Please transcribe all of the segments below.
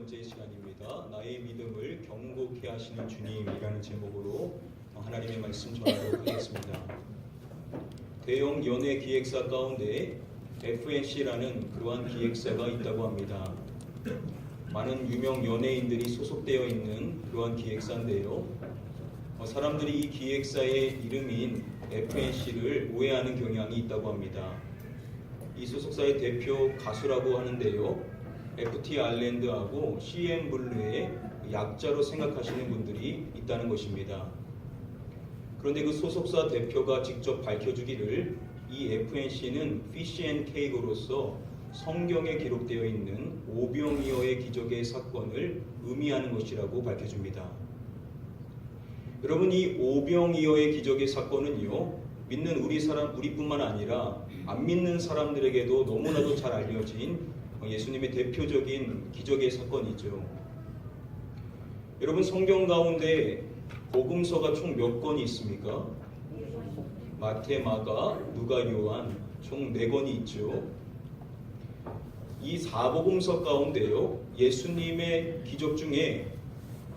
번째 시간입니다. 나의 믿음을 경고케 하시는 주님이라는 제목으로 하나님의 말씀 전하도록 하겠습니다. 대형 연예 기획사 가운데 FNC라는 그러한 기획사가 있다고 합니다. 많은 유명 연예인들이 소속되어 있는 그러한 기획사인데요. 사람들이 이 기획사의 이름인 FNC를 오해하는 경향이 있다고 합니다. 이 소속사의 대표 가수라고 하는데요. FT 아일랜드하고 CM 블루의 약자로 생각하시는 분들이 있다는 것입니다. 그런데 그 소속사 대표가 직접 밝혀주기를 이 FNC는 피쉬 앤 케이크로서 성경에 기록되어 있는 오병이어의 기적의 사건을 의미하는 것이라고 밝혀줍니다. 여러분, 이 오병이어의 기적의 사건은요, 믿는 우리뿐만 아니라 안 믿는 사람들에게도 너무나도 잘 알려진 예수님의 대표적인 기적의 사건이죠. 여러분, 성경 가운데 복음서가 총 몇 권이 있습니까? 마태, 마가, 누가, 요한 총 4권이 있죠. 이 4복음서 가운데요, 예수님의 기적 중에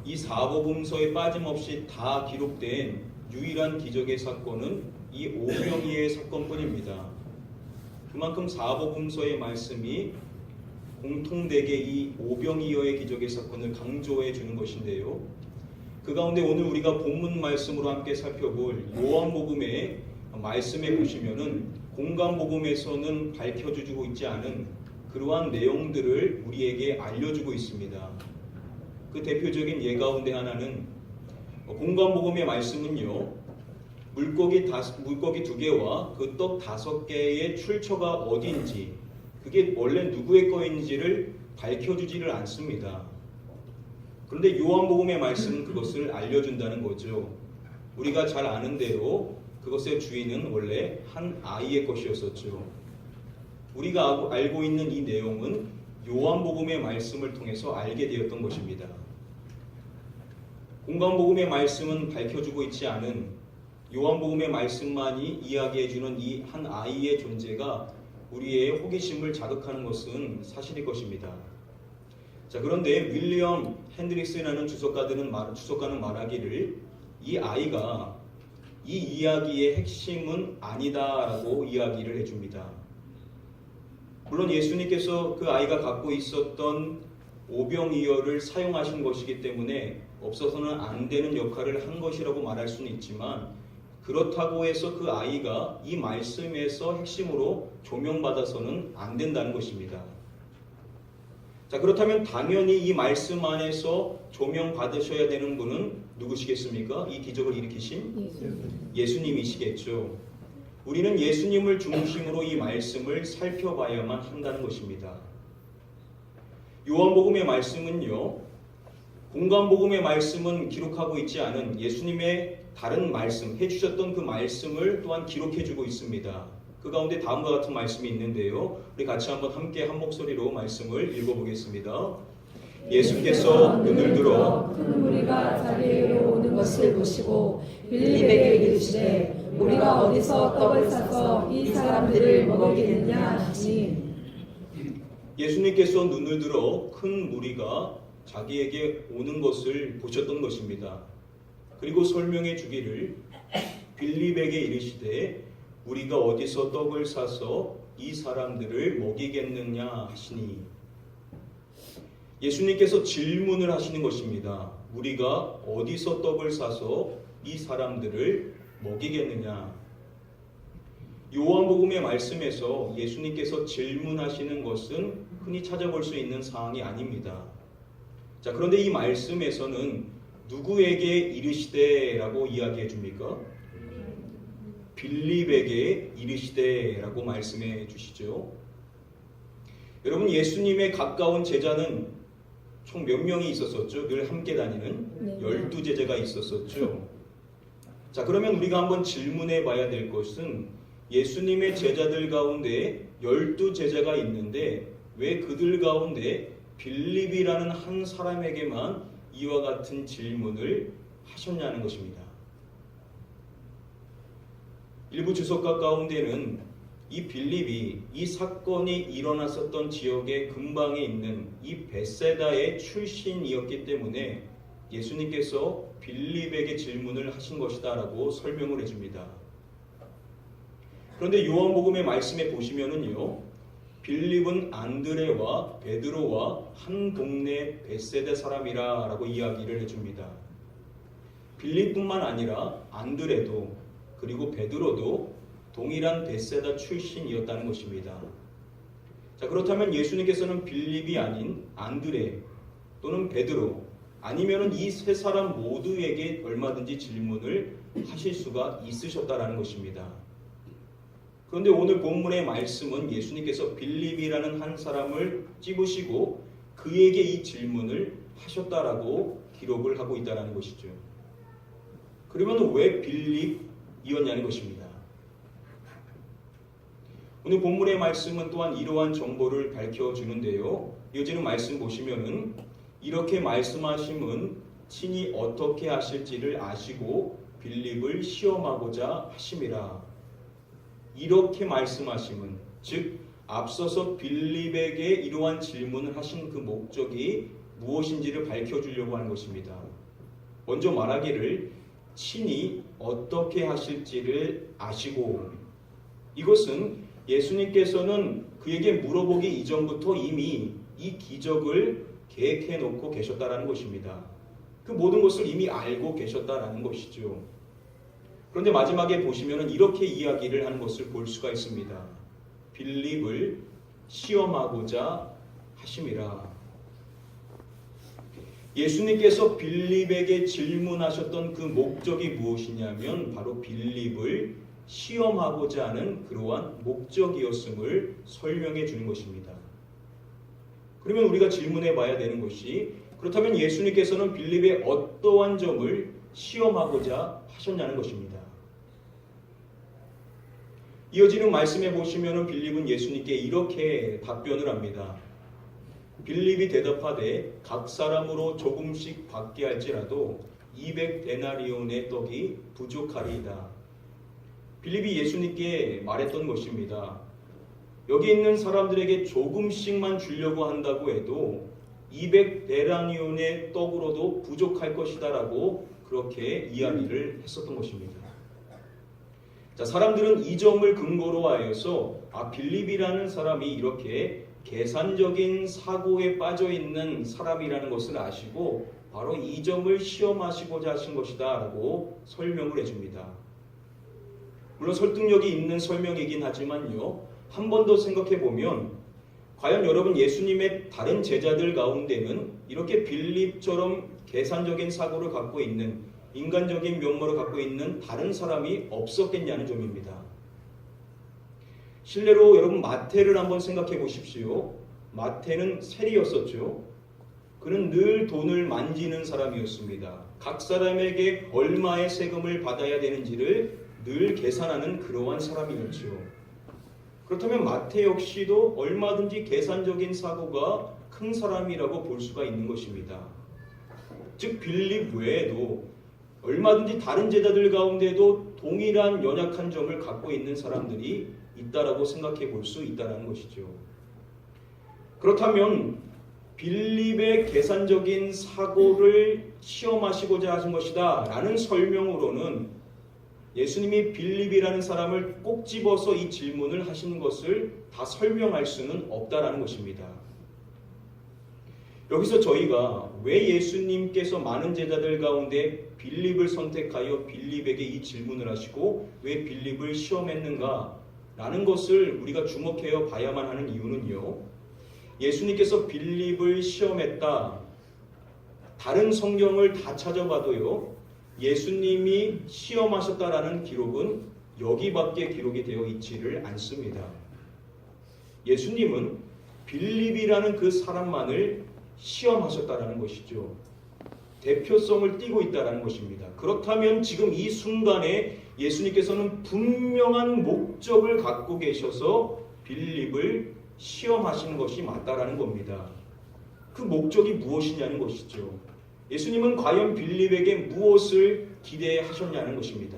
이 4복음서에 빠짐없이 다 기록된 유일한 기적의 사건은 이 오병이어의 사건뿐입니다. 그만큼 4복음서의 말씀이 공통되게 이 오병이어의 기적의 사건을 강조해 주는 것인데요. 그 가운데 오늘 우리가 본문 말씀으로 함께 살펴볼 요한복음의 말씀에 보시면은 공간복음에서는 밝혀주고 있지 않은 그러한 내용들을 우리에게 알려주고 있습니다. 그 대표적인 예 가운데 하나는 공간복음의 말씀은요, 물고기 2개와 그 떡 5개의 출처가 어디인지, 그게 원래 누구의 거인지를 밝혀주지를 않습니다. 그런데 요한복음의 말씀은 그것을 알려준다는 거죠. 우리가 잘 아는 대로 그것의 주인은 원래 한 아이의 것이었었죠. 우리가 알고 있는 이 내용은 요한복음의 말씀을 통해서 알게 되었던 것입니다. 공간복음의 말씀은 밝혀주고 있지 않은 요한복음의 말씀만이 이야기해주는 이 한 아이의 존재가 우리의 호기심을 자극하는 것은 사실일 것입니다. 자, 그런데 윌리엄 핸드릭스라는 주석가는 말하기를 이 아이가 이 이야기의 핵심은 아니다라고 이야기를 해줍니다. 물론 예수님께서 그 아이가 갖고 있었던 오병이어를 사용하신 것이기 때문에 없어서는 안 되는 역할을 한 것이라고 말할 수는 있지만, 그렇다고 해서 그 아이가 이 말씀에서 핵심으로 조명받아서는 안 된다는 것입니다. 자, 그렇다면 당연히 이 말씀 안에서 조명받으셔야 되는 분은 누구시겠습니까? 이 기적을 일으키신 예수님이시겠죠. 우리는 예수님을 중심으로 이 말씀을 살펴봐야만 한다는 것입니다. 요한복음의 말씀은요, 공간복음의 말씀은 기록하고 있지 않은 예수님의 다른 말씀, 해주셨던 그 말씀을 또한 기록해주고 있습니다. 그 가운데 다음과 같은 말씀이 있는데요. 우리 같이 한번 함께 한 목소리로 말씀을 읽어보겠습니다. 예수께서 눈을 들어 큰 무리가 자기에게로 오는 것을 보시고 빌립에게 이르시되 우리가 어디서 떡을 사서 이 사람들을 먹이겠느냐 하시니, 예수님께서 눈을 들어 큰 무리가 자기에게 오는 것을 보셨던 것입니다. 그리고 설명해 주기를 빌립에게 이르시되 우리가 어디서 떡을 사서 이 사람들을 먹이겠느냐 하시니, 예수님께서 질문을 하시는 것입니다. 우리가 어디서 떡을 사서 이 사람들을 먹이겠느냐. 요한복음의 말씀에서 예수님께서 질문하시는 것은 흔히 찾아볼 수 있는 사항이 아닙니다. 자, 그런데 이 말씀에서는 누구에게 이르시되라고 이야기해 줍니까? 빌립에게 이르시되라고 말씀해 주시죠. 여러분, 예수님의 가까운 제자는 총 몇 명이 있었었죠? 늘 함께 다니는 12제자가 있었었죠. 자, 그러면 우리가 한번 질문해 봐야 될 것은 예수님의 제자들 가운데 12제자가 있는데 왜 그들 가운데 빌립이라는 한 사람에게만 이와 같은 질문을 하셨냐는 것입니다. 일부 주석가 가운데는 이 빌립이 이 사건이 일어났었던 지역의 근방에 있는 이 벳세다의 출신이었기 때문에 예수님께서 빌립에게 질문을 하신 것이다 라고 설명을 해줍니다. 그런데 요한복음의 말씀에 보시면은요, 빌립은 안드레와 베드로와 한 동네 벳세다 사람이라 라고 이야기를 해줍니다. 빌립뿐만 아니라 안드레도 그리고 베드로도 동일한 벳세다 출신이었다는 것입니다. 자, 그렇다면 예수님께서는 빌립이 아닌 안드레 또는 베드로 아니면은 이 세 사람 모두에게 얼마든지 질문을 하실 수가 있으셨다라는 것입니다. 그런데 오늘 본문의 말씀은 예수님께서 빌립이라는 한 사람을 찝으시고 그에게 이 질문을 하셨다라고 기록을 하고 있다는 것이죠. 그러면 왜 빌립이었냐는 것입니다. 오늘 본문의 말씀은 또한 이러한 정보를 밝혀주는데요. 이어지는 말씀 보시면은 이렇게 말씀하심은 친히 어떻게 하실지를 아시고 빌립을 시험하고자 하심이라. 이렇게 말씀하심은, 즉 앞서서 빌립에게 이러한 질문을 하신 그 목적이 무엇인지를 밝혀주려고 하는 것입니다. 먼저 말하기를 친히 어떻게 하실지를 아시고, 이것은 예수님께서는 그에게 물어보기 이전부터 이미 이 기적을 계획해 놓고 계셨다라는 것입니다. 그 모든 것을 이미 알고 계셨다라는 것이죠. 그런데 마지막에 보시면은 이렇게 이야기를 하는 것을 볼 수가 있습니다. 빌립을 시험하고자 하심이라. 예수님께서 빌립에게 질문하셨던 그 목적이 무엇이냐면 바로 빌립을 시험하고자 하는 그러한 목적이었음을 설명해 주는 것입니다. 그러면 우리가 질문해 봐야 되는 것이, 그렇다면 예수님께서는 빌립의 어떠한 점을 시험하고자 하셨냐는 것입니다. 이어지는 말씀에 보시면 빌립은 예수님께 이렇게 답변을 합니다. 빌립이 대답하되 각 사람으로 조금씩 받게 할지라도 200데나리온의 떡이 부족하리이다. 빌립이 예수님께 말했던 것입니다. 여기 있는 사람들에게 조금씩만 주려고 한다고 해도 200데나리온의 떡으로도 부족할 것이다 라고 그렇게 이야기를 했었던 것입니다. 자, 사람들은 이 점을 근거로 하여서 빌립이라는 사람이 이렇게 계산적인 사고에 빠져 있는 사람이라는 것을 아시고 바로 이 점을 시험하시고자 하신 것이다 라고 설명을 해줍니다. 물론 설득력이 있는 설명이긴 하지만요, 한 번 더 생각해 보면 과연 여러분 예수님의 다른 제자들 가운데는 이렇게 빌립처럼 계산적인 사고를 갖고 있는, 인간적인 면모를 갖고 있는 다른 사람이 없었겠냐는 점입니다. 실례로 여러분 마태를 한번 생각해 보십시오. 마태는 세리였었죠. 그는 늘 돈을 만지는 사람이었습니다. 각 사람에게 얼마의 세금을 받아야 되는지를 늘 계산하는 그러한 사람이었죠. 그렇다면 마태 역시도 얼마든지 계산적인 사고가 큰 사람이라고 볼 수가 있는 것입니다. 즉 빌립 외에도 얼마든지 다른 제자들 가운데도 동일한 연약한 점을 갖고 있는 사람들이 있다라고 생각해 볼 수 있다는 것이죠. 그렇다면 빌립의 계산적인 사고를 시험하시고자 하신 것이다 라는 설명으로는 예수님이 빌립이라는 사람을 꼭 집어서 이 질문을 하시는 것을 다 설명할 수는 없다라는 것입니다. 여기서 저희가 왜 예수님께서 많은 제자들 가운데 빌립을 선택하여 빌립에게 이 질문을 하시고 왜 빌립을 시험했는가 라는 것을 우리가 주목해 봐야만 하는 이유는요, 예수님께서 빌립을 시험했다, 다른 성경을 다 찾아봐도요 예수님이 시험하셨다라는 기록은 여기밖에 기록이 되어 있지를 않습니다. 예수님은 빌립이라는 그 사람만을 시험하셨다라는 것이죠. 대표성을 띠고 있다라는 것입니다. 그렇다면 지금 이 순간에 예수님께서는 분명한 목적을 갖고 계셔서 빌립을 시험하시는 것이 맞다라는 겁니다. 그 목적이 무엇이냐는 것이죠. 예수님은 과연 빌립에게 무엇을 기대하셨냐는 것입니다.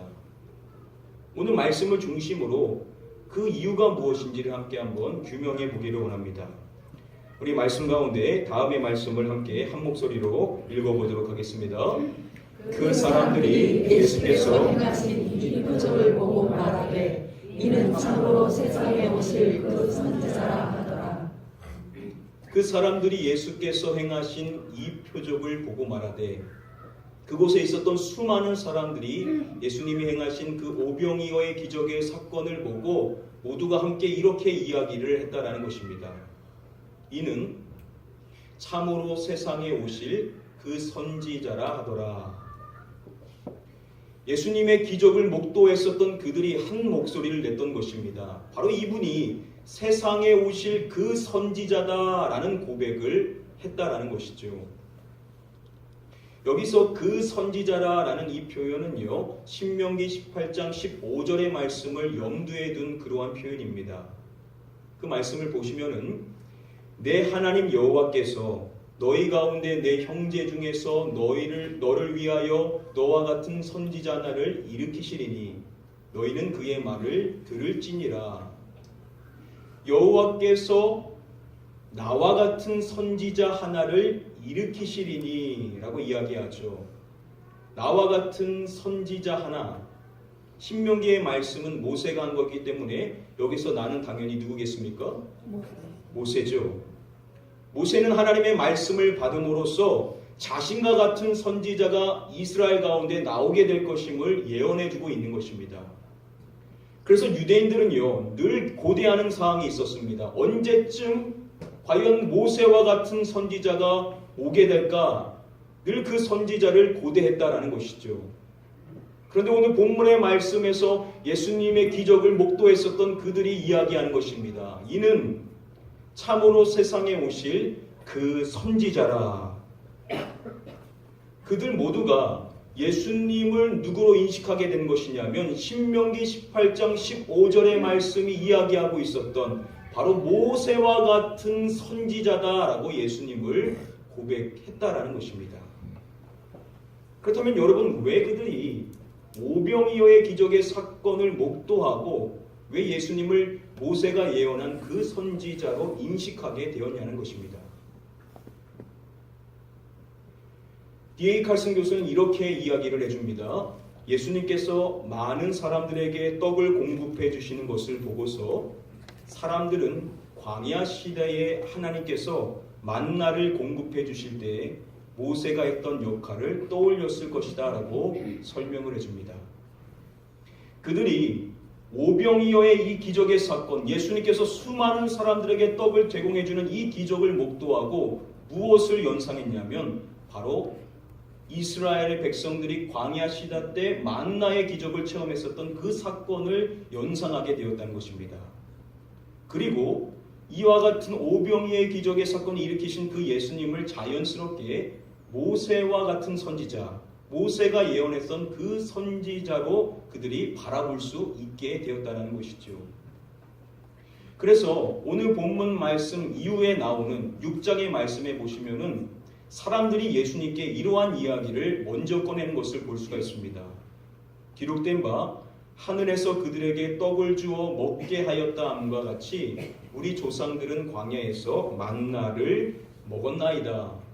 오늘 말씀을 중심으로 그 이유가 무엇인지를 함께 한번 규명해 보기를 원합니다. 우리 말씀 가운데 다음의 말씀을 함께 한 목소리로 읽어보도록 하겠습니다. 그 사람들이 예수께서 행하신 이 표적을 보고 말하되 이는 참으로 세상에 오실 그 선지자라 하더라. 그 사람들이 예수께서 행하신 이 표적을 보고 말하되, 그곳에 있었던 수많은 사람들이 예수님이 행하신 그 오병이어의 기적의 사건을 보고 모두가 함께 이렇게 이야기를 했다라는 것입니다. 이는 참으로 세상에 오실 그 선지자라 하더라. 예수님의 기적을 목도했었던 그들이 한 목소리를 냈던 것입니다. 바로 이분이 세상에 오실 그 선지자다라는 고백을 했다라는 것이죠. 여기서 그 선지자라는 이 표현은요, 신명기 18장 15절의 말씀을 염두에 둔 그러한 표현입니다. 그 말씀을 보시면은 내 하나님 여호와께서 너희 가운데 내 형제 중에서 너를 위하여 너와 같은 선지자 하나를 일으키시리니 너희는 그의 말을 들을지니라. 여호와께서 나와 같은 선지자 하나를 일으키시리니 라고 이야기하죠. 나와 같은 선지자 하나. 신명기의 말씀은 모세가 한 거기 때문에 여기서 나는 당연히 누구겠습니까? 모세죠. 모세는 하나님의 말씀을 받음으로써 자신과 같은 선지자가 이스라엘 가운데 나오게 될 것임을 예언해주고 있는 것입니다. 그래서 유대인들은요, 늘 고대하는 사항이 있었습니다. 언제쯤 과연 모세와 같은 선지자가 오게 될까? 늘 그 선지자를 고대했다라는 것이죠. 그런데 오늘 본문의 말씀에서 예수님의 기적을 목도했었던 그들이 이야기하는 것입니다. 이는 참으로 세상에 오실 그 선지자라. 그들 모두가 예수님을 누구로 인식하게 된 것이냐면 신명기 18장 15절의 말씀이 이야기하고 있었던 바로 모세와 같은 선지자다라고 예수님을 고백했다라는 것입니다. 그렇다면 여러분, 왜 그들이 오병이어의 기적의 사건을 목도하고 왜 예수님을 모세가 예언한 그 선지자로 인식하게 되었냐는 것입니다. D.A. 칼슨 교수는 이렇게 이야기를 해줍니다. 예수님께서 많은 사람들에게 떡을 공급해 주시는 것을 보고서 사람들은 광야 시대에 하나님께서 만나를 공급해 주실 때 모세가 했던 역할을 떠올렸을 것이다 라고 설명을 해줍니다. 그들이 오병이어의 이 기적의 사건, 예수님께서 수많은 사람들에게 떡을 제공해주는 이 기적을 목도하고 무엇을 연상했냐면 바로 이스라엘의 백성들이 광야 시대 때 만나의 기적을 체험했었던 그 사건을 연상하게 되었다는 것입니다. 그리고 이와 같은 오병이어의 기적의 사건을 일으키신 그 예수님을 자연스럽게 모세와 같은 선지자, 모세가 예언했던 그 선지자로 그들이 바라볼 수 있게 되었다는 것이죠. 그래서 오늘 본문 말씀 이후에 나오는 6장의 말씀에 보시면은 사람들이 예수님께 이러한 이야기를 먼저 꺼내는 것을 볼 수가 있습니다. 기록된 바 하늘에서 그들에게 떡을 주어 먹게 하였다함과 같이 우리 조상들은 광야에서 만나를 먹었나이다.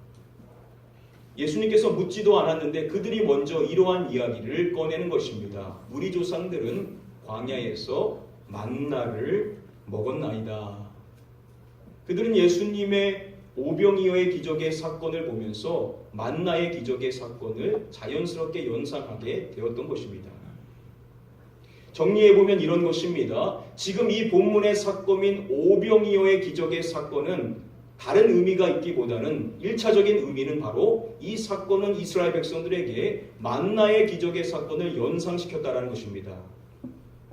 예수님께서 묻지도 않았는데 그들이 먼저 이러한 이야기를 꺼내는 것입니다. 우리 조상들은 광야에서 만나를 먹었나이다. 그들은 예수님의 오병이어의 기적의 사건을 보면서 만나의 기적의 사건을 자연스럽게 연상하게 되었던 것입니다. 정리해보면 이런 것입니다. 지금 이 본문의 사건인 오병이어의 기적의 사건은 다른 의미가 있기보다는 1차적인 의미는 바로 이 사건은 이스라엘 백성들에게 만나의 기적의 사건을 연상시켰다는 것입니다.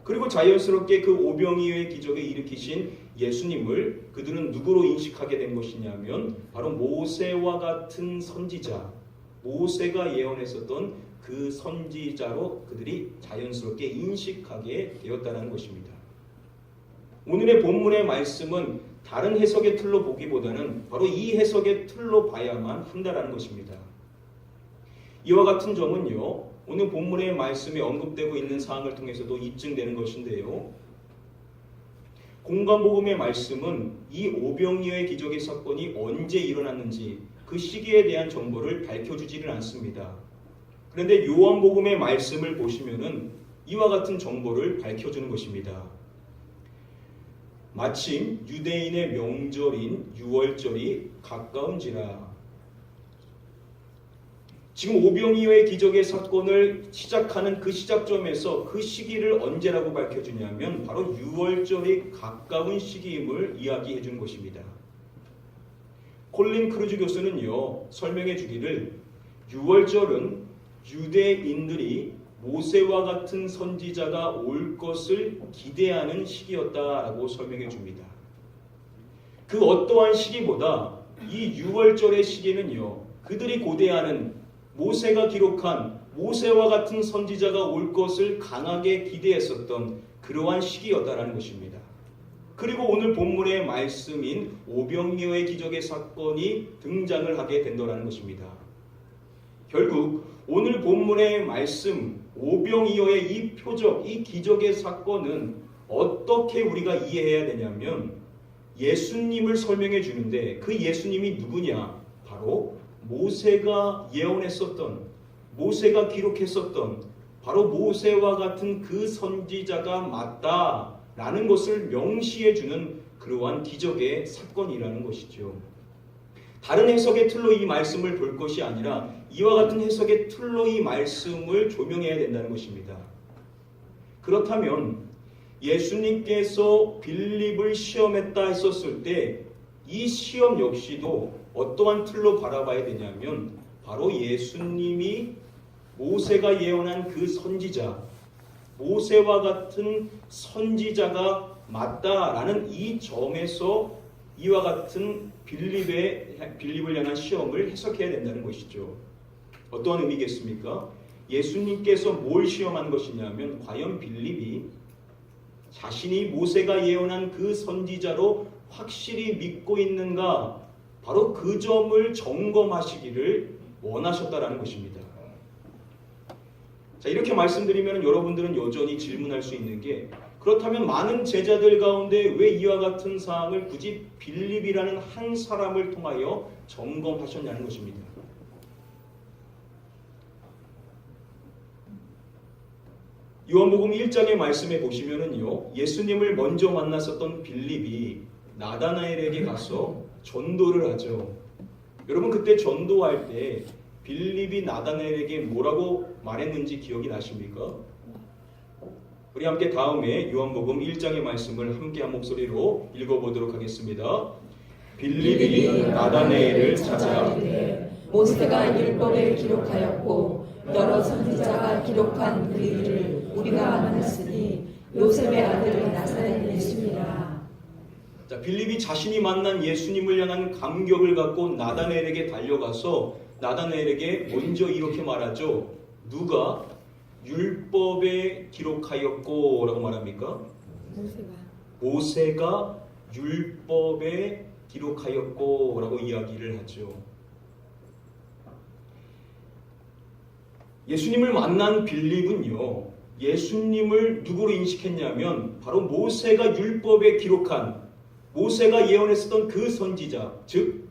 그리고 자연스럽게 그 오병이어의 기적을 일으키신 예수님을 그들은 누구로 인식하게 된 것이냐면 바로 모세와 같은 선지자, 모세가 예언했었던 그 선지자로 그들이 자연스럽게 인식하게 되었다는 것입니다. 오늘의 본문의 말씀은 다른 해석의 틀로 보기보다는 바로 이 해석의 틀로 봐야만 한다는 것입니다. 이와 같은 점은요, 오늘 본문의 말씀에 언급되고 있는 사항을 통해서도 입증되는 것인데요. 공관복음의 말씀은 이 오병이어의 기적의 사건이 언제 일어났는지 그 시기에 대한 정보를 밝혀주지를 않습니다. 그런데 요한복음의 말씀을 보시면은 이와 같은 정보를 밝혀주는 것입니다. 마침 유대인의 명절인 유월절이 가까운지라. 지금 오병이어의 기적의 사건을 시작하는 그 시작점에서 그 시기를 언제라고 밝혀주냐면 바로 유월절이 가까운 시기임을 이야기해 준 것입니다. 콜린 크루즈 교수는요, 설명해 주기를 유월절은 유대인들이 모세와 같은 선지자가 올 것을 기대하는 시기였다라고 설명해 줍니다. 그 어떠한 시기보다 이 유월절의 시기는요, 그들이 고대하는 모세가 기록한 모세와 같은 선지자가 올 것을 강하게 기대했었던 그러한 시기였다라는 것입니다. 그리고 오늘 본문의 말씀인 오병이어의 기적의 사건이 등장을 하게 된다는 것입니다. 결국 오늘 본문의 말씀 오병이어의 이 표적, 이 기적의 사건은 어떻게 우리가 이해해야 되냐면 예수님을 설명해 주는데 그 예수님이 누구냐? 바로 모세가 예언했었던, 모세가 기록했었던 바로 모세와 같은 그 선지자가 맞다라는 것을 명시해 주는 그러한 기적의 사건이라는 것이죠. 다른 해석의 틀로 이 말씀을 볼 것이 아니라 이와 같은 해석의 틀로 이 말씀을 조명해야 된다는 것입니다. 그렇다면 예수님께서 빌립을 시험했다 했었을 때 이 시험 역시도 어떠한 틀로 바라봐야 되냐면 바로 예수님이 모세가 예언한 그 선지자, 모세와 같은 선지자가 맞다라는 이 점에서 이와 같은 빌립을 향한 시험을 해석해야 된다는 것이죠. 어떠한 의미겠습니까? 예수님께서 뭘 시험한 것이냐면 과연 빌립이 자신이 모세가 예언한 그 선지자로 확실히 믿고 있는가, 바로 그 점을 점검하시기를 원하셨다라는 것입니다. 자, 이렇게 말씀드리면 여러분들은 여전히 질문할 수 있는 게 그렇다면 많은 제자들 가운데 왜 이와 같은 사항을 굳이 빌립이라는 한 사람을 통하여 점검하셨냐는 것입니다. 요한복음 1장의 말씀에 보시면은요, 예수님을 먼저 만났었던 빌립이 나다나엘에게 가서 전도를 하죠. 여러분 그때 전도할 때 빌립이 나다나엘에게 뭐라고 말했는지 기억이 나십니까? 우리 함께 다음에 요한복음 1장의 말씀을 함께 한 목소리로 읽어보도록 하겠습니다. 빌립이 나다나엘을 찾아 이르되 모세가 율법에 기록하였고 여러 선지자가 기록한 그 일을 우리가 만났으니 요셉의 아들 나사렛 예수니라. 자, 빌립이 자신이 만난 예수님을 향한 감격을 갖고 나다나엘에게 달려가서 나다나엘에게 먼저 이렇게 말하죠. 누가 율법에 기록하였고 라고 말합니까? 모세가 율법에 기록하였고 라고 이야기를 하죠. 예수님을 만난 빌립은요, 예수님을 누구로 인식했냐면 바로 모세가 율법에 기록한, 모세가 예언했었던 그 선지자, 즉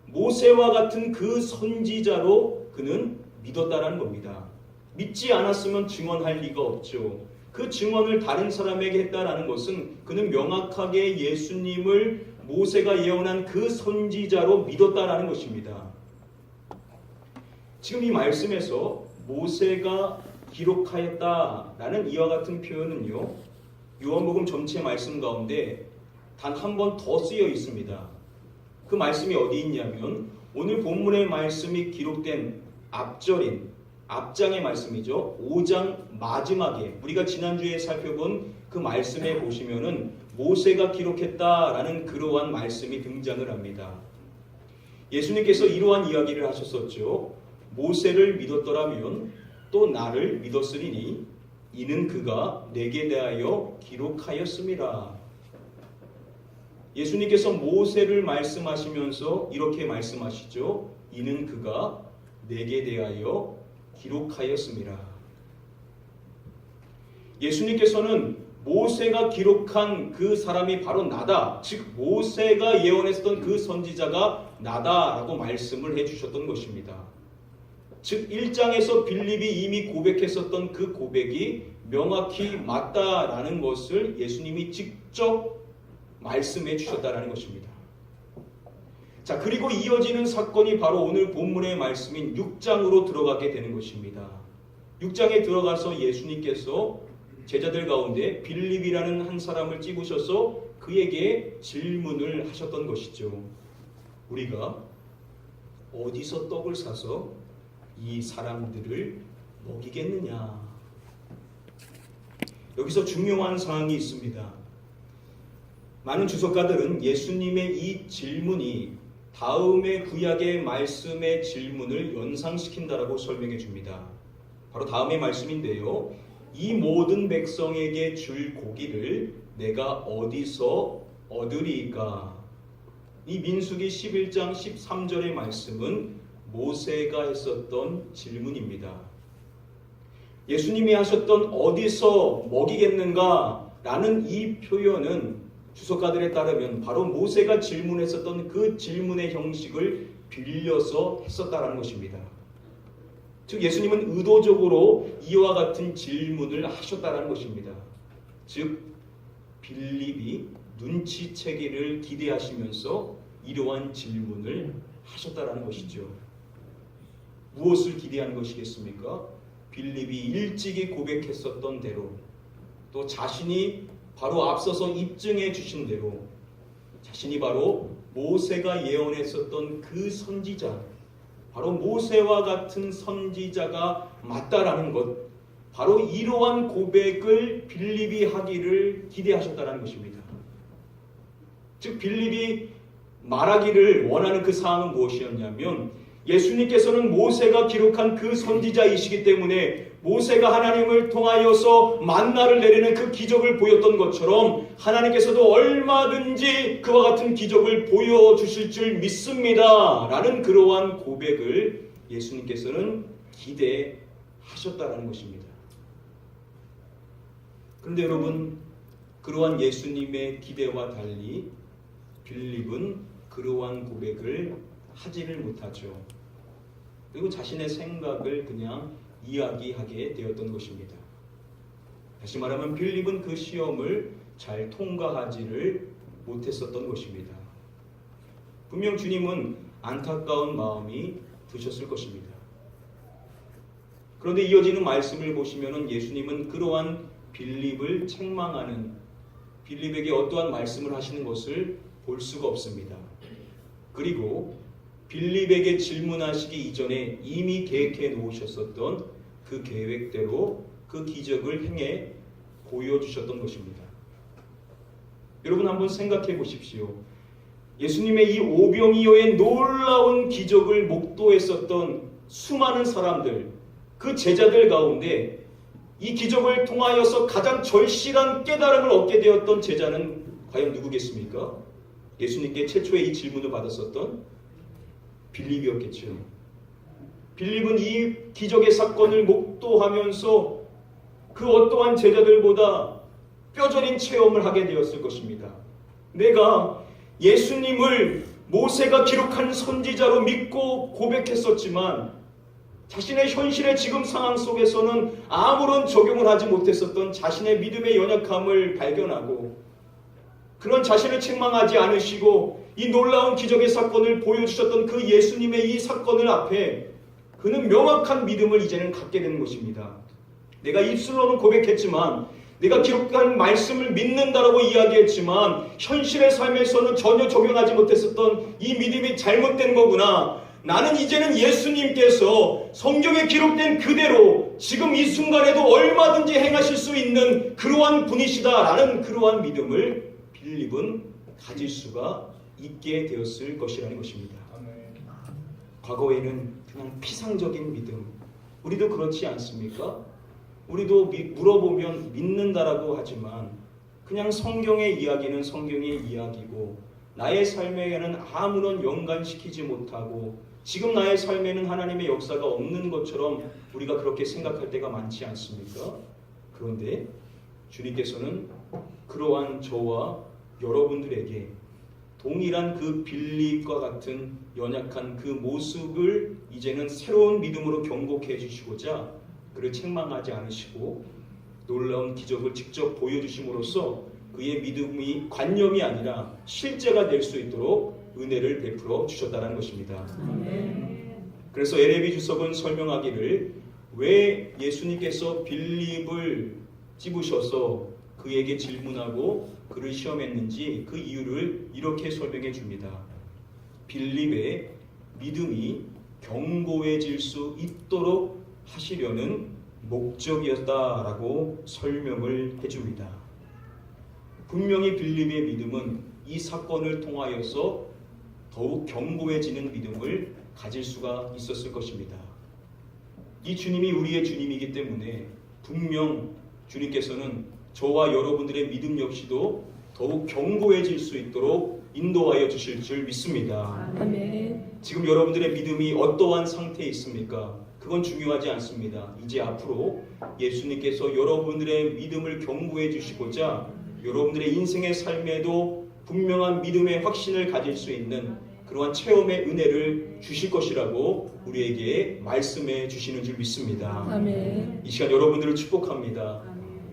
모세와 같은 그 선지자로 그는 믿었다라는 겁니다. 믿지 않았으면 증언할 리가 없죠. 그 증언을 다른 사람에게 했다라는 것은 그는 명확하게 예수님을 모세가 예언한 그 선지자로 믿었다라는 것입니다. 지금 이 말씀에서 모세가 기록하였다라는 이와 같은 표현은요, 요한복음 전체 말씀 가운데 단 한 번 더 쓰여 있습니다. 그 말씀이 어디 있냐면 오늘 본문의 말씀이 기록된 앞절인 앞장의 말씀이죠. 5장 마지막에 우리가 지난주에 살펴본 그 말씀에 보시면은 모세가 기록했다라는 그러한 말씀이 등장을 합니다. 예수님께서 이러한 이야기를 하셨었죠. 모세를 믿었더라면 또 나를 믿었으리니 이는 그가 내게 대하여 기록하였음이라. 예수님께서 모세를 말씀하시면서 이렇게 말씀하시죠. 이는 그가 내게 대하여 기록하였음이라. 예수님께서는 모세가 기록한 그 사람이 바로 나다. 즉 모세가 예언했던 그 선지자가 나다라고 말씀을 해주셨던 것입니다. 즉 1장에서 빌립이 이미 고백했었던 그 고백이 명확히 맞다라는 것을 예수님이 직접 말씀해 주셨다라는 것입니다. 자, 그리고 이어지는 사건이 바로 오늘 본문의 말씀인 6장으로 들어가게 되는 것입니다. 6장에 들어가서 예수님께서 제자들 가운데 빌립이라는 한 사람을 찍으셔서 그에게 질문을 하셨던 것이죠. 우리가 어디서 떡을 사서 이 사람들을 먹이겠느냐? 여기서 중요한 사항이 있습니다. 많은 주석가들은 예수님의 이 질문이 다음의 구약의 말씀의 질문을 연상시킨다라고 설명해 줍니다. 바로 다음의 말씀인데요. 이 모든 백성에게 줄 고기를 내가 어디서 얻으리까? 이 민수기 11장 13절의 말씀은 모세가 했었던 질문입니다. 예수님이 하셨던 어디서 먹이겠는가? 라는 이 표현은 주석가들에 따르면 바로 모세가 질문했었던 그 질문의 형식을 빌려서 했었다라는 것입니다. 즉 예수님은 의도적으로 이와 같은 질문을 하셨다라는 것입니다. 즉 빌립이 눈치채기를 기대하시면서 이러한 질문을 하셨다라는 것이죠. 무엇을 기대한 것이겠습니까? 빌립이 일찍이 고백했었던 대로 또 자신이 바로 앞서서 입증해 주신 대로 자신이 바로 모세가 예언했었던 그 선지자, 바로 모세와 같은 선지자가 맞다라는 것, 바로 이러한 고백을 빌립이 하기를 기대하셨다는 것입니다. 즉 빌립이 말하기를 원하는 그 사항은 무엇이었냐면 예수님께서는 모세가 기록한 그 선지자이시기 때문에 모세가 하나님을 통하여서 만나를 내리는 그 기적을 보였던 것처럼 하나님께서도 얼마든지 그와 같은 기적을 보여주실 줄 믿습니다 라는 그러한 고백을 예수님께서는 기대하셨다는 것입니다. 그런데 여러분, 그러한 예수님의 기대와 달리 빌립은 그러한 고백을 하지를 못하죠. 그리고 자신의 생각을 그냥 이야기하게 되었던 것입니다. 다시 말하면 빌립은 그 시험을 잘 통과하지를 못했었던 것입니다. 분명 주님은 안타까운 마음이 드셨을 것입니다. 그런데 이어지는 말씀을 보시면 예수님은 그러한 빌립을 책망하는, 빌립에게 어떠한 말씀을 하시는 것을 볼 수가 없습니다. 그리고 빌립에게 질문하시기 이전에 이미 계획해 놓으셨었던 그 계획대로 그 기적을 행해 보여주셨던 것입니다. 여러분 한번 생각해 보십시오. 예수님의 이 오병이어의 놀라운 기적을 목도했었던 수많은 사람들, 그 제자들 가운데 이 기적을 통하여서 가장 절실한 깨달음을 얻게 되었던 제자는 과연 누구겠습니까? 예수님께 최초의 이 질문을 받았었던 빌립이었겠죠. 빌립은 이 기적의 사건을 목도하면서 그 어떠한 제자들보다 뼈저린 체험을 하게 되었을 것입니다. 내가 예수님을 모세가 기록한 선지자로 믿고 고백했었지만 자신의 현실의 지금 상황 속에서는 아무런 적용을 하지 못했었던 자신의 믿음의 연약함을 발견하고 그런 자신을 책망하지 않으시고 이 놀라운 기적의 사건을 보여주셨던 그 예수님의 이 사건을 앞에 그는 명확한 믿음을 이제는 갖게 되는 것입니다. 내가 입술로는 고백했지만 내가 기록한 말씀을 믿는다라고 이야기했지만 현실의 삶에서는 전혀 적용하지 못했었던 이 믿음이 잘못된 거구나. 나는 이제는 예수님께서 성경에 기록된 그대로 지금 이 순간에도 얼마든지 행하실 수 있는 그러한 분이시다라는 그러한 믿음을 빌립은 가질 수가 있게 되었을 것이라는 것입니다. 과거에는 그냥 피상적인 믿음, 우리도 그렇지 않습니까? 우리도 물어보면 믿는다라고 하지만 그냥 성경의 이야기는 성경의 이야기고 나의 삶에는 아무런 연관시키지 못하고 지금 나의 삶에는 하나님의 역사가 없는 것처럼 우리가 그렇게 생각할 때가 많지 않습니까? 그런데 주님께서는 그러한 저와 여러분들에게 동일한 그 빌립과 같은 연약한 그 모습을 이제는 새로운 믿음으로 경고해 주시고자 그를 책망하지 않으시고 놀라운 기적을 직접 보여주심으로써 그의 믿음이 관념이 아니라 실제가 될 수 있도록 은혜를 베풀어 주셨다는 것입니다. 그래서 LAB 주석은 설명하기를 왜 예수님께서 빌립을 찝으셔서 그에게 질문하고 그를 시험했는지 그 이유를 이렇게 설명해 줍니다. 빌립의 믿음이 견고해질 수 있도록 하시려는 목적이었다라고 설명을 해줍니다. 분명히 빌립의 믿음은 이 사건을 통하여서 더욱 견고해지는 믿음을 가질 수가 있었을 것입니다. 이 주님이 우리의 주님이기 때문에 분명 주님께서는 저와 여러분들의 믿음 역시도 더욱 견고해질 수 있도록 인도하여 주실 줄 믿습니다. 아멘. 지금 여러분들의 믿음이 어떠한 상태에 있습니까? 그건 중요하지 않습니다. 이제 앞으로 예수님께서 여러분들의 믿음을 견고해 주시고자 여러분들의 인생의 삶에도 분명한 믿음의 확신을 가질 수 있는 그러한 체험의 은혜를 주실 것이라고 우리에게 말씀해 주시는 줄 믿습니다. 아멘. 이 시간 여러분들을 축복합니다.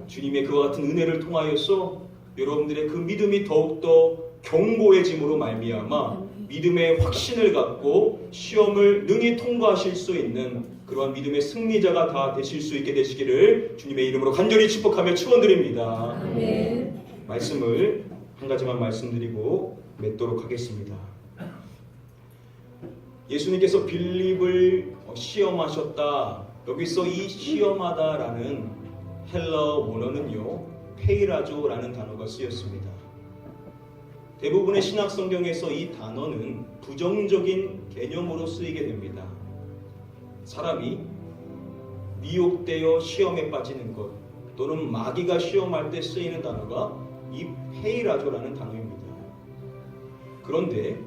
주님의 그와 같은 은혜를 통하여서 여러분들의 그 믿음이 더욱더 견고해짐으로 말미암아 믿음의 확신을 갖고 시험을 능히 통과하실 수 있는 그러한 믿음의 승리자가 다 되실 수 있게 되시기를 주님의 이름으로 간절히 축복하며 축원드립니다. 아멘. 말씀을 한 가지만 말씀드리고 맺도록 하겠습니다. 예수님께서 빌립을 시험하셨다. 여기서 이 시험하다라는 헬라어 원어는요, 페이라조라는 단어가 쓰였습니다. 대부분의 신학 성경에서 이 단어는 부정적인 개념으로 쓰이게 됩니다. 사람이 미혹되어 시험에 빠지는 것 또는 마귀가 시험할 때 쓰이는 단어가 이 페이라조라는 단어입니다. 그런데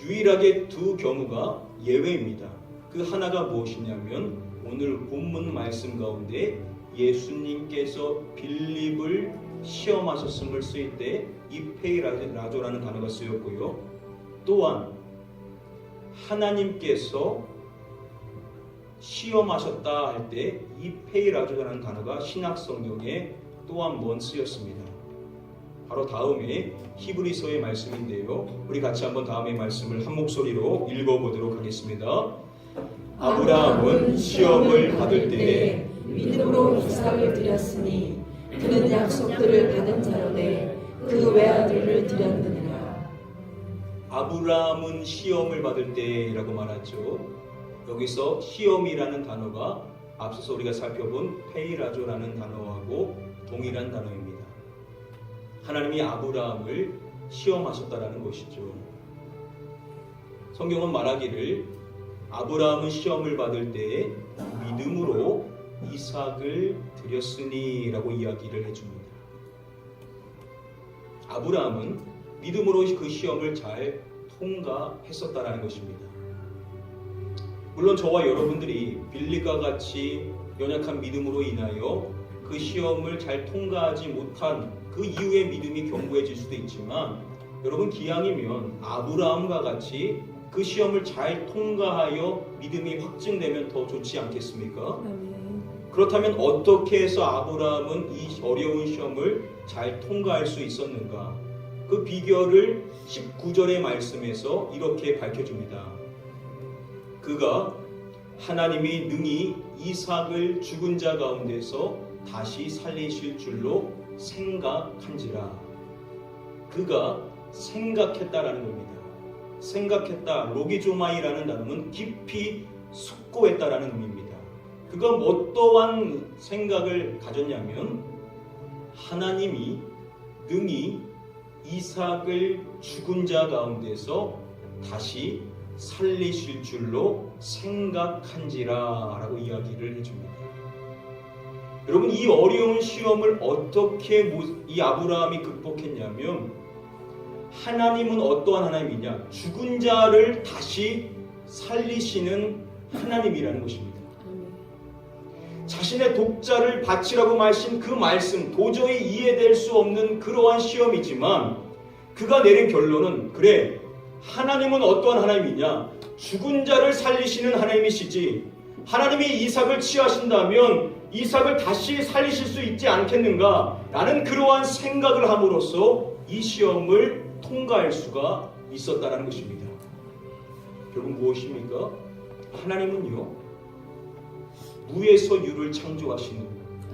유일하게 두 경우가 예외입니다. 그 하나가 무엇이냐면 오늘 본문 말씀 가운데 예수님께서 빌립을 시험하셨음을 쓰일 때 이 페이라조라는 단어가 쓰였고요. 또한 하나님께서 시험하셨다 할 때 이 페이라조라는 단어가 신약 성경에 또 한 번 쓰였습니다. 바로 다음에 히브리서의 말씀인데요. 우리 같이 한번 다음의 말씀을 한 목소리로 읽어보도록 하겠습니다. 아브라함은 시험을 받을 때에 믿음으로 이삭을 드렸으니 그는 약속들을 받은 자로되 그 외아들을 드렸느니라. 아브라함은 시험을 받을 때라고 말하죠. 여기서 시험이라는 단어가 앞서서 우리가 살펴본 페이라조라는 단어하고 동일한 단어입니다. 하나님이 아브라함을 시험하셨다라는 것이죠. 성경은 말하기를 아브라함은 시험을 받을 때에 믿음으로 이삭을 드렸으니 라고 이야기를 해줍니다. 아브라함은 믿음으로 그 시험을 잘 통과했었다라는 것입니다. 물론 저와 여러분들이 빌립과 같이 연약한 믿음으로 인하여 그 시험을 잘 통과하지 못한 그 이후에 믿음이 견고해질 수도 있지만 여러분 기왕이면 아브라함과 같이 그 시험을 잘 통과하여 믿음이 확증되면 더 좋지 않겠습니까? 아멘. 그렇다면 어떻게 해서 아브라함은 이 어려운 시험을 잘 통과할 수 있었는가? 그 비결을 19절의 말씀에서 이렇게 밝혀줍니다. 그가 하나님이 능히 이삭을 죽은 자 가운데서 다시 살리실 줄로 생각한지라. 그가 생각했다라는 겁니다. 생각했다, 로기조마이라는 단어는 깊이 숙고했다라는 의미입니다. 그가 어떠한 생각을 가졌냐면 하나님이 능히 이삭을 죽은 자 가운데서 다시 살리실 줄로 생각한지라 라고 이야기를 해줍니다. 여러분 이 어려운 시험을 어떻게 이 아브라함이 극복했냐면 하나님은 어떠한 하나님이냐? 죽은 자를 다시 살리시는 하나님이라는 것입니다. 자신의 독자를 바치라고 말씀 그 말씀 도저히 이해될 수 없는 그러한 시험이지만 그가 내린 결론은 그래 하나님은 어떠한 하나님이냐 죽은 자를 살리시는 하나님이시지 하나님이 이삭을 취하신다면 이삭을 다시 살리실 수 있지 않겠는가 라는 그러한 생각을 함으로써 이 시험을 통과할 수가 있었다는 것입니다. 결국 무엇입니까? 하나님은요 무에서 유를 창조하시는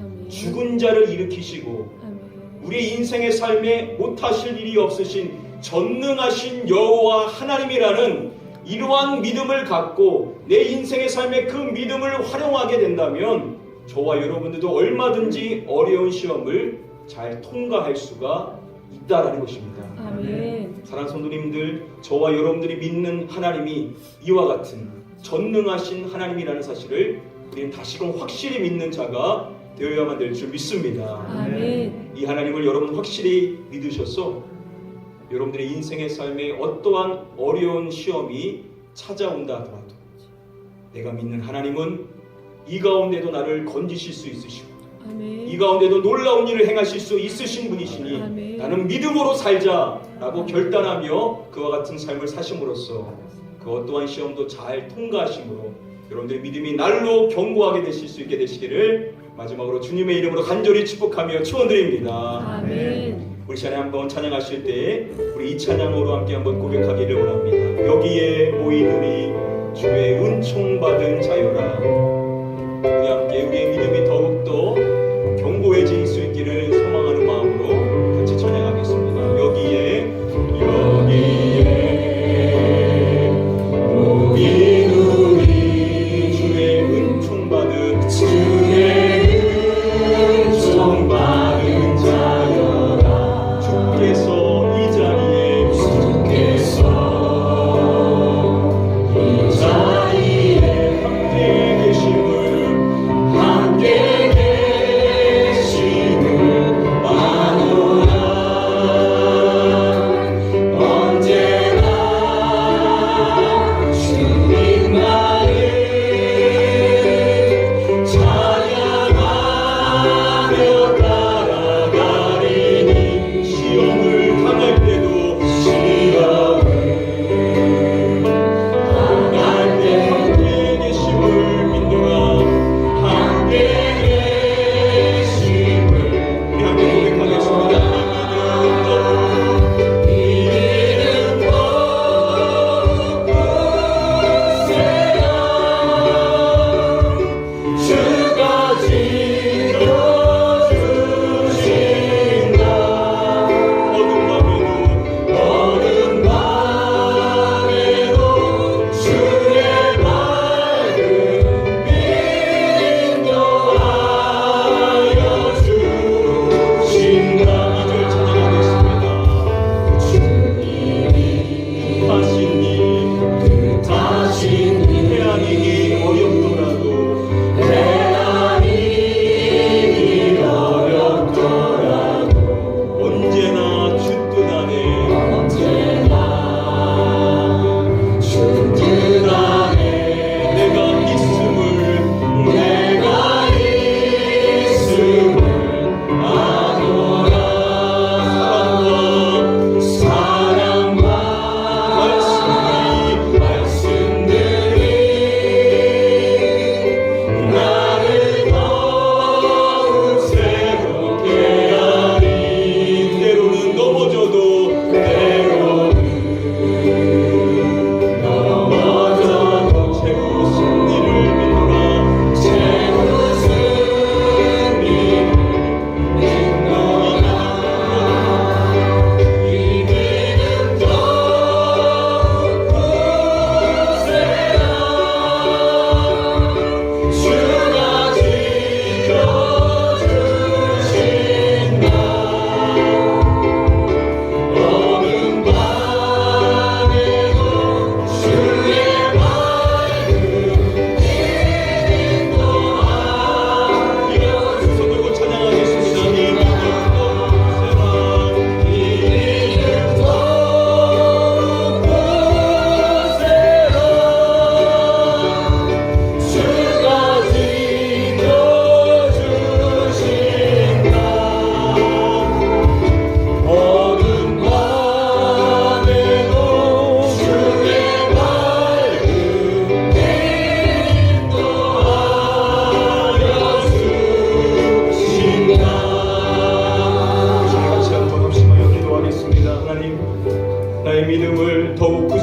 아멘. 죽은 자를 일으키시고 아멘. 우리 인생의 삶에 못하실 일이 없으신 전능하신 여호와 하나님이라는 이러한 믿음을 갖고 내 인생의 삶에 그 믿음을 활용하게 된다면 저와 여러분들도 얼마든지 어려운 시험을 잘 통과할 수가 있다라는 것입니다. 아멘. 사랑하는 성도님들, 저와 여러분들이 믿는 하나님이 이와 같은 전능하신 하나님이라는 사실을 우리는 다시금 확실히 믿는 자가 되어야만 될 줄 믿습니다. 아멘. 이 하나님을 여러분 확실히 믿으셔서 여러분들의 인생의 삶에 어떠한 어려운 시험이 찾아온다 하더라도 내가 믿는 하나님은 이 가운데도 나를 건지실 수 있으시고 아멘. 이 가운데도 놀라운 일을 행하실 수 있으신 분이시니 아멘. 나는 믿음으로 살자라고 결단하며 그와 같은 삶을 사심으로써 그 어떠한 시험도 잘 통과하심으로 여러분들의 믿음이 날로 견고하게 되실 수 있게 되시기를 마지막으로 주님의 이름으로 간절히 축복하며 축원드립니다. 아멘. 우리 시간에 한번 찬양하실 때 우리 이 찬양으로 함께 한번 고백하기를 원합니다. 여기에 모인 우리 주의 은총 받은 자여라. 우리 함께 우리의 믿음이 더욱더 견고해질 수 있기를 소망하는 마음으로 같이 찬양하겠습니다. 여기에 모인 우리 주의 은총 받은 자여라. 주께서 이 자리에 함께 계시고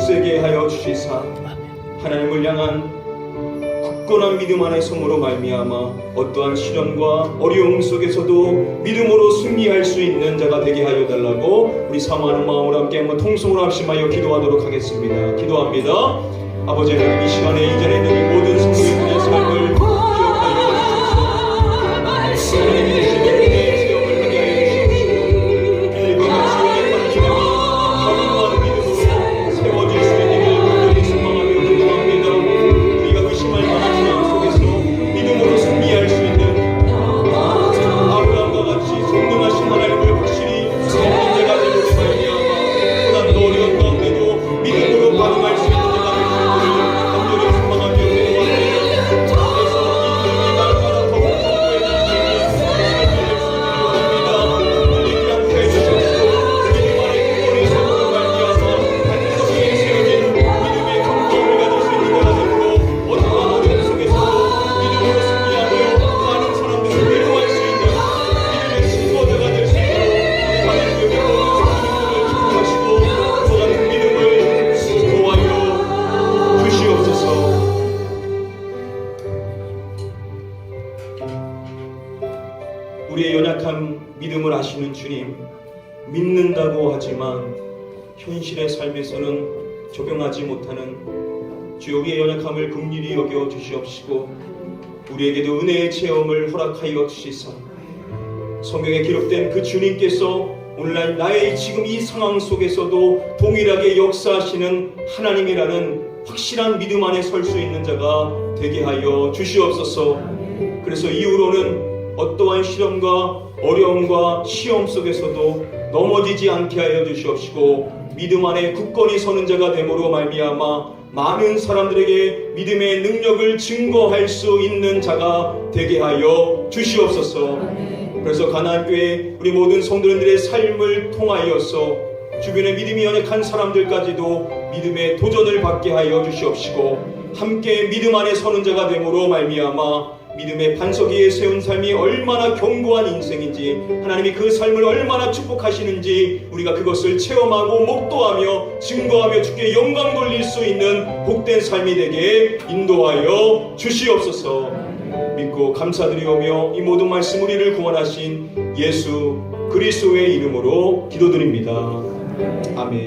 힘쓰게 하여 주시사 하나님을 향한 굳건한 믿음 안에 섬으로 말미암아 어떠한 시련과 어려움 속에서도 믿음으로 승리할 수 있는 자가 되게 하여 달라고 우리 사모하는 마음으로 함께 한번 통성으로 합심하여 기도하도록 하겠습니다. 기도합니다. 아버지 하나님, 이 시간에 이전에 있는 이 모든 성도님들의 삶을 기억하여 주시옵소서. 우리의 연약한 믿음을 아시는 주님, 믿는다고 하지만 현실의 삶에서는 적용하지 못하는 주여, 우리의 연약함을 긍휼히 여겨 주시옵시고 우리에게도 은혜의 체험을 허락하여 주시사 성경에 기록된 그 주님께서 오늘날 나의 지금 이 상황 속에서도 동일하게 역사하시는 하나님이라는 확실한 믿음 안에 설 수 있는 자가 되게 하여 주시옵소서. 그래서 이후로는 어떠한 시련과 어려움과 시험 속에서도 넘어지지 않게 하여 주시옵시고 믿음 안에 굳건히 서는 자가 됨으로 말미암아 많은 사람들에게 믿음의 능력을 증거할 수 있는 자가 되게 하여 주시옵소서. 그래서 가나안교회 우리 모든 성도님들의 삶을 통하여서 주변의 믿음이 연약한 사람들까지도 믿음의 도전을 받게 하여 주시옵시고 함께 믿음 안에 서는 자가 됨으로 말미암아 믿음의 반석 위에 세운 삶이 얼마나 견고한 인생인지, 하나님이 그 삶을 얼마나 축복하시는지 우리가 그것을 체험하고 목도하며 증거하며 주께 영광 돌릴 수 있는 복된 삶이 되게 인도하여 주시옵소서. 믿고 감사드리오며 이 모든 말씀 우리를 구원하신 예수 그리스도의 이름으로 기도드립니다. 아멘.